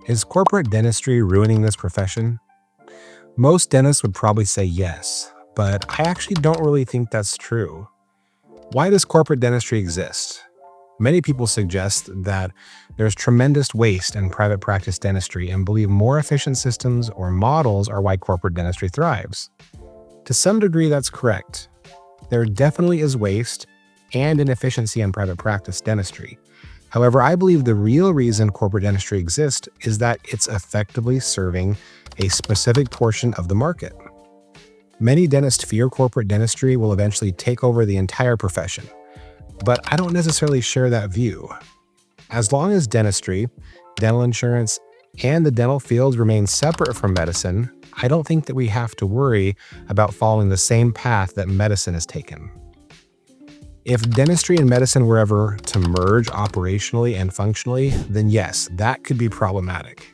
Is corporate dentistry ruining this profession? Most dentists would probably say yes, but I actually don't really think that's true. Why does corporate dentistry exist? Many people suggest that there's tremendous waste in private practice dentistry and believe more efficient systems or models are why corporate dentistry thrives. To some degree, that's correct. There definitely is waste and inefficiency in private practice dentistry. However, I believe the real reason corporate dentistry exists is that it's effectively serving a specific portion of the market. Many dentists fear corporate dentistry will eventually take over the entire profession, but I don't necessarily share that view. As long as dentistry, dental insurance, and the dental field remain separate from medicine, I don't think that we have to worry about following the same path that medicine has taken. If dentistry and medicine were ever to merge operationally and functionally, then yes, that could be problematic.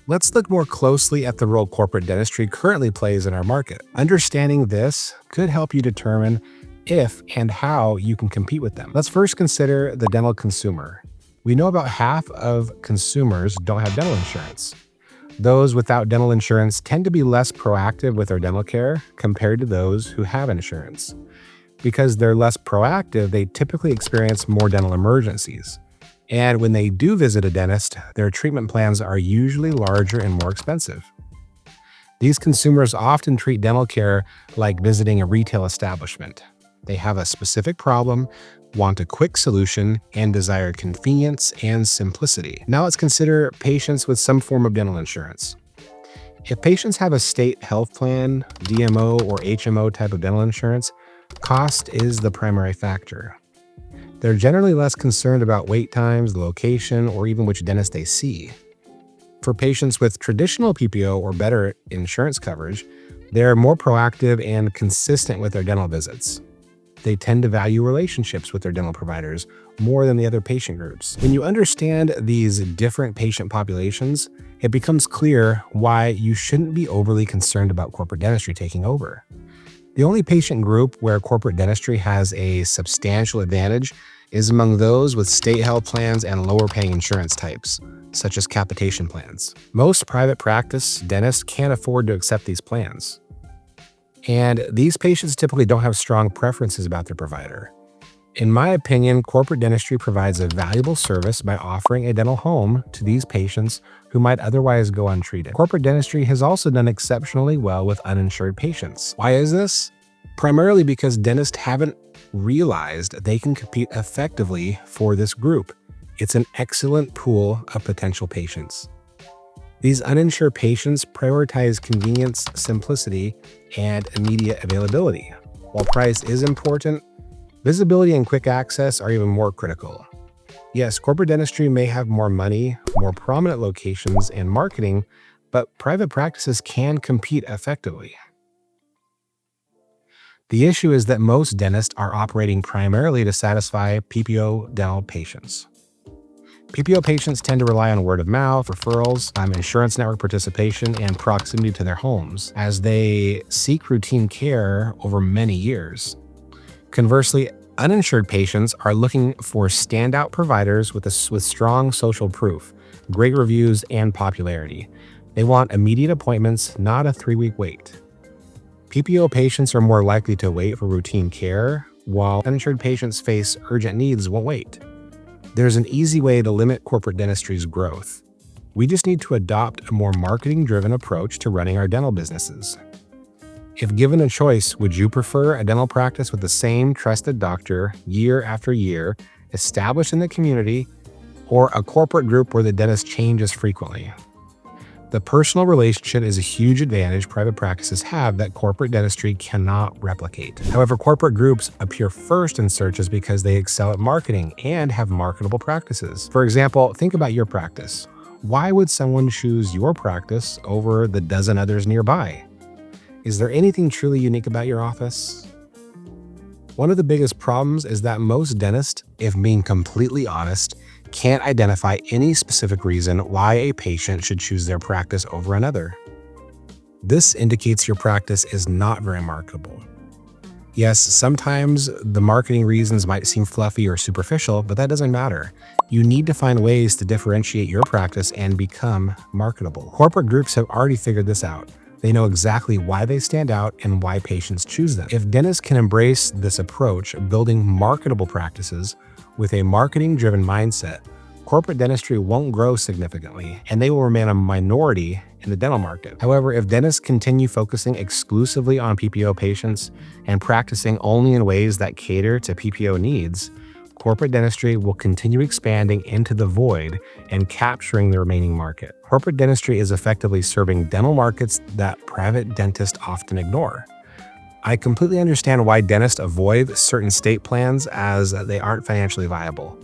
Let's look more closely at the role corporate dentistry currently plays in our market. Understanding this could help you determine if and how you can compete with them. Let's first consider the dental consumer. We know about half of consumers don't have dental insurance. Those without dental insurance tend to be less proactive with their dental care compared to those who have insurance. Because they're less proactive, they typically experience more dental emergencies. And when they do visit a dentist, their treatment plans are usually larger and more expensive. These consumers often treat dental care like visiting a retail establishment. They have a specific problem, want a quick solution, and desire convenience and simplicity. Now let's consider patients with some form of dental insurance. If patients have a state health plan, DMO, or HMO type of dental insurance, cost is the primary factor. They're generally less concerned about wait times, the location, or even which dentist they see. For patients with traditional PPO or better insurance coverage, they're more proactive and consistent with their dental visits. They tend to value relationships with their dental providers more than the other patient groups. When you understand these different patient populations, it becomes clear why you shouldn't be overly concerned about corporate dentistry taking over. The only patient group where corporate dentistry has a substantial advantage is among those with state health plans and lower paying insurance types, such as capitation plans. Most private practice dentists can't afford to accept these plans. And these patients typically don't have strong preferences about their provider. In my opinion, corporate dentistry provides a valuable service by offering a dental home to these patients who might otherwise go untreated. Corporate dentistry has also done exceptionally well with uninsured patients. Why is this? Primarily because dentists haven't realized they can compete effectively for this group. It's an excellent pool of potential patients. These uninsured patients prioritize convenience, simplicity, and immediate availability. While price is important, visibility and quick access are even more critical. Yes, corporate dentistry may have more money, more prominent locations, and marketing, but private practices can compete effectively. The issue is that most dentists are operating primarily to satisfy PPO dental patients. PPO patients tend to rely on word of mouth, referrals, insurance network participation, and proximity to their homes as they seek routine care over many years. Conversely, uninsured patients are looking for standout providers with strong social proof, great reviews, and popularity. They want immediate appointments, not a 3-week wait. PPO patients are more likely to wait for routine care, while uninsured patients face urgent needs won't wait. There's an easy way to limit corporate dentistry's growth. We just need to adopt a more marketing-driven approach to running our dental businesses. If given a choice, would you prefer a dental practice with the same trusted doctor year after year, established in the community, or a corporate group where the dentist changes frequently? The personal relationship is a huge advantage private practices have that corporate dentistry cannot replicate. However, corporate groups appear first in searches because they excel at marketing and have marketable practices. For example, think about your practice. Why would someone choose your practice over the dozen others nearby? Is there anything truly unique about your office? One of the biggest problems is that most dentists, if being completely honest, can't identify any specific reason why a patient should choose their practice over another. This indicates your practice is not very marketable. Yes, sometimes the marketing reasons might seem fluffy or superficial, but that doesn't matter. You need to find ways to differentiate your practice and become marketable. Corporate groups have already figured this out. They know exactly why they stand out and why patients choose them. If dentists can embrace this approach, building marketable practices with a marketing-driven mindset, corporate dentistry won't grow significantly, and they will remain a minority in the dental market. However, if dentists continue focusing exclusively on PPO patients and practicing only in ways that cater to PPO needs, corporate dentistry will continue expanding into the void and capturing the remaining market. Corporate dentistry is effectively serving dental markets that private dentists often ignore. I completely understand why dentists avoid certain state plans as they aren't financially viable.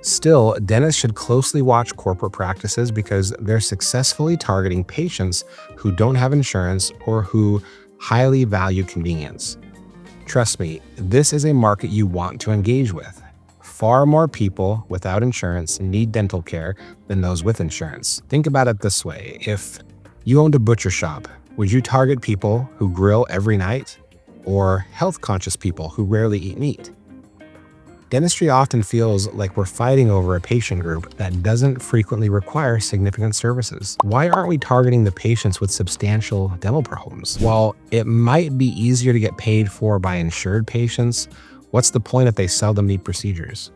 Still, dentists should closely watch corporate practices because they're successfully targeting patients who don't have insurance or who highly value convenience. Trust me, this is a market you want to engage with. Far more people without insurance need dental care than those with insurance. Think about it this way. If you owned a butcher shop, would you target people who grill every night or health-conscious people who rarely eat meat? Dentistry often feels like we're fighting over a patient group that doesn't frequently require significant services. Why aren't we targeting the patients with substantial dental problems? While it might be easier to get paid for by insured patients, what's the point if they seldom need procedures?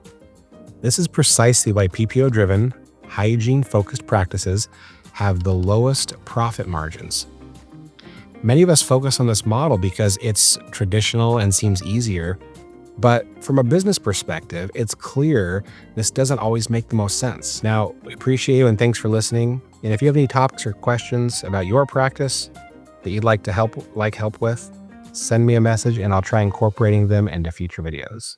This is precisely why PPO-driven, hygiene-focused practices have the lowest profit margins. Many of us focus on this model because it's traditional and seems easier, but from a business perspective, it's clear this doesn't always make the most sense. Now, we appreciate you and thanks for listening. And if you have any topics or questions about your practice that you'd like help with, send me a message and I'll try incorporating them into future videos.